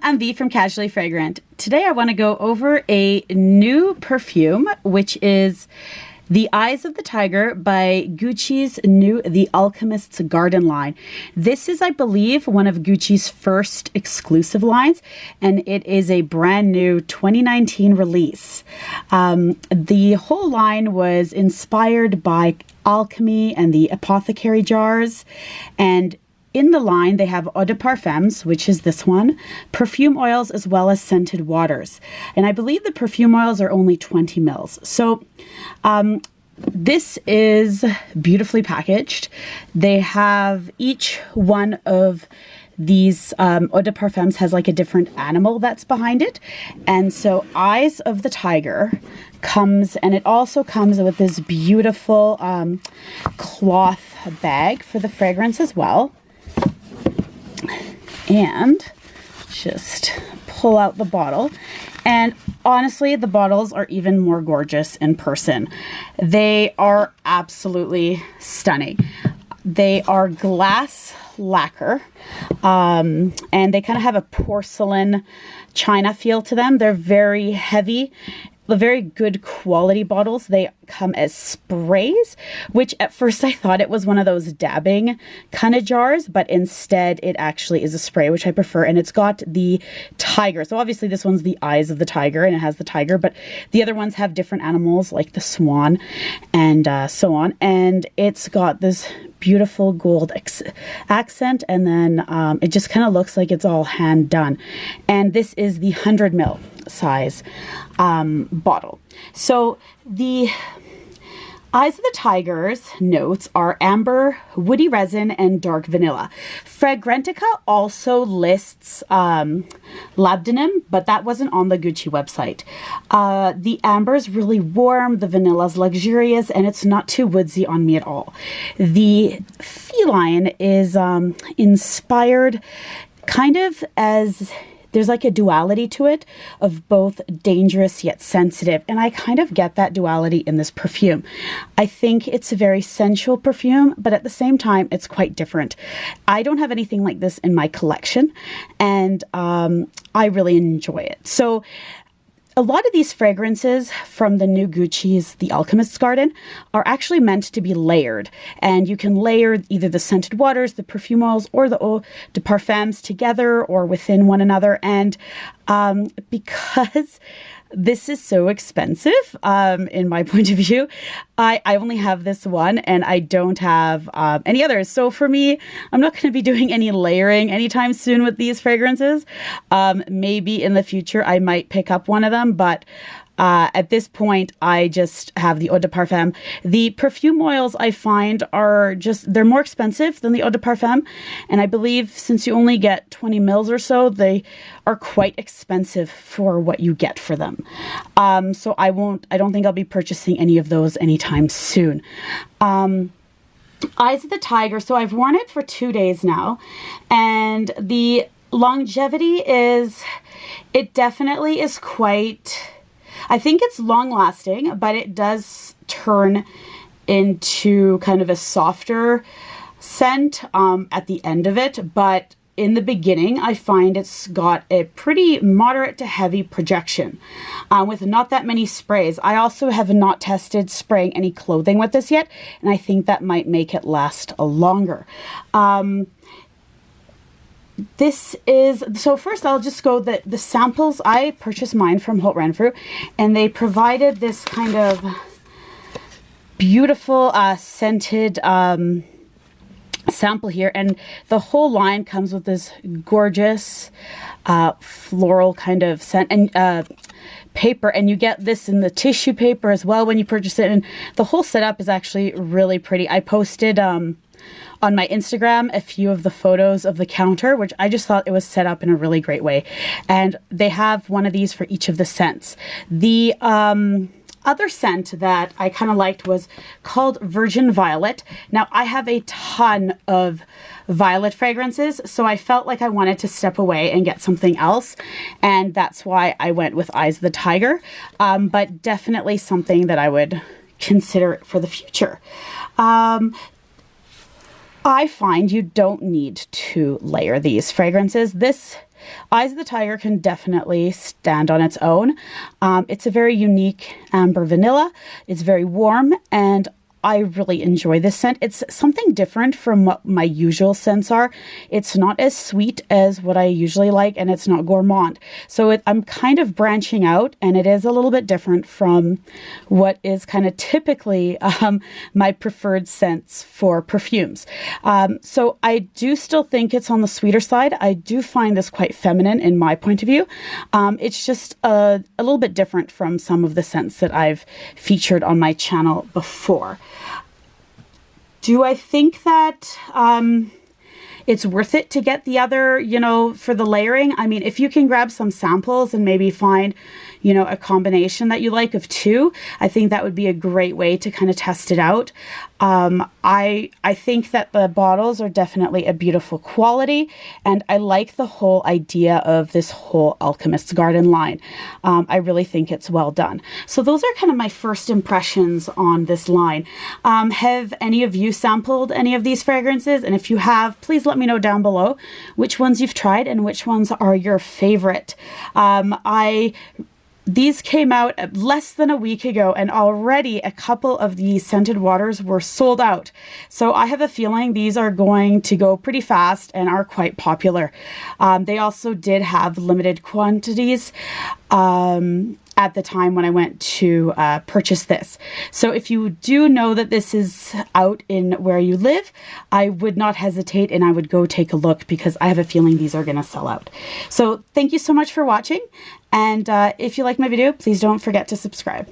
I'm V from Casually Fragrant. Today I want to go over a new perfume, which is The Eyes of the Tiger by Gucci's new The Alchemist's Garden line. This is, I believe, one of Gucci's first exclusive lines, and it is a brand new 2019 release. The whole line was inspired by alchemy and the apothecary jars, and in the line, they have eau de parfums, which is this one, perfume oils, as well as scented waters. And I believe the perfume oils are only 20 mils. So this is beautifully packaged. They have each one of these eau de parfums has like a different animal that's behind it. And so Eyes of the Tiger comes, and it also comes with this beautiful cloth bag for the fragrance as well. And just pull out the bottle. And honestly, the bottles are even more gorgeous in person. They are absolutely stunning. They are glass lacquer, and they kind of have a porcelain china feel to them. They're very heavy. The very good quality bottles. They come as sprays, which at first I thought it was one of those dabbing kind of jars, but instead it actually is a spray, which I prefer. And it's got the tiger. So obviously this one's the Eyes of the Tiger and it has the tiger, but the other ones have different animals like the swan and so on. And it's got this beautiful gold accent, and then it just kind of looks like it's all hand done. And this is the 100 ml size bottle. So the Eyes of the Tiger's notes are amber, woody resin, and dark vanilla. Fragrantica also lists labdanum, but that wasn't on the Gucci website. The amber is really warm, the vanilla is luxurious, and it's not too woodsy on me at all. The feline is inspired kind of as there's like a duality to it of both dangerous yet sensitive. And I kind of get that duality in this perfume. I think it's a very sensual perfume, but at the same time, it's quite different. I don't have anything like this in my collection, and I really enjoy it. So a lot of these fragrances from the new Gucci's The Alchemist's Garden are actually meant to be layered. And you can layer either the scented waters, the perfume oils, or the eau de parfums together or within one another. And because this is so expensive, in my point of view, I only have this one and I don't have any others. So for me, I'm not going to be doing any layering anytime soon with these fragrances. Maybe in the future, I might pick up one of them, but at this point, I just have the eau de parfum. The perfume oils I find are they're more expensive than the eau de parfum. And I believe since you only get 20 mils or so, they are quite expensive for what you get for them. So I don't think I'll be purchasing any of those anytime soon. Eyes of the Tiger. So I've worn it for 2 days now, and the longevity it definitely is quite, I think it's long lasting, but it does turn into kind of a softer scent at the end of it. But in the beginning, I find it's got a pretty moderate to heavy projection with not that many sprays. I also have not tested spraying any clothing with this yet, and I think that might make it last longer. So first I'll just go the samples. I purchased mine from Holt Renfrew, and they provided this kind of beautiful scented sample here, and the whole line comes with this gorgeous floral kind of scent and paper, and you get this in the tissue paper as well when you purchase it, and the whole setup is actually really pretty. I posted on my Instagram a few of the photos of the counter, which I just thought it was set up in a really great way. And they have one of these for each of the scents. The other scent that I kind of liked was called Virgin Violet. Now, I have a ton of violet fragrances, so I felt like I wanted to step away and get something else, and that's why I went with Eyes of the Tiger, but definitely something that I would consider for the future. I find you don't need to layer these fragrances. This Eyes of the Tiger can definitely stand on its own. It's a very unique amber vanilla. It's very warm, and I really enjoy this scent. It's something different from what my usual scents are. It's not as sweet as what I usually like, and it's not gourmand. So I'm kind of branching out, and it is a little bit different from what is kind of typically my preferred scents for perfumes. So I do still think it's on the sweeter side. I do find this quite feminine in my point of view. It's just a little bit different from some of the scents that I've featured on my channel before. Do I think that it's worth it to get the other, for the layering? I mean, if you can grab some samples and maybe find, a combination that you like of two, I think that would be a great way to kind of test it out. I think that the bottles are definitely a beautiful quality, and I like the whole idea of this whole Alchemist Garden line. I really think it's well done. So those are kind of my first impressions on this line. Have any of you sampled any of these fragrances? And if you have, please let me know down below which ones you've tried and which ones are your favorite. These came out less than a week ago, and already a couple of the scented waters were sold out. So I have a feeling these are going to go pretty fast and are quite popular. They also did have limited quantities at the time when I went to purchase this. So if you do know that this is out in where you live, I would not hesitate and I would go take a look, because I have a feeling these are going to sell out. So thank you so much for watching. And if you like my video, please don't forget to subscribe.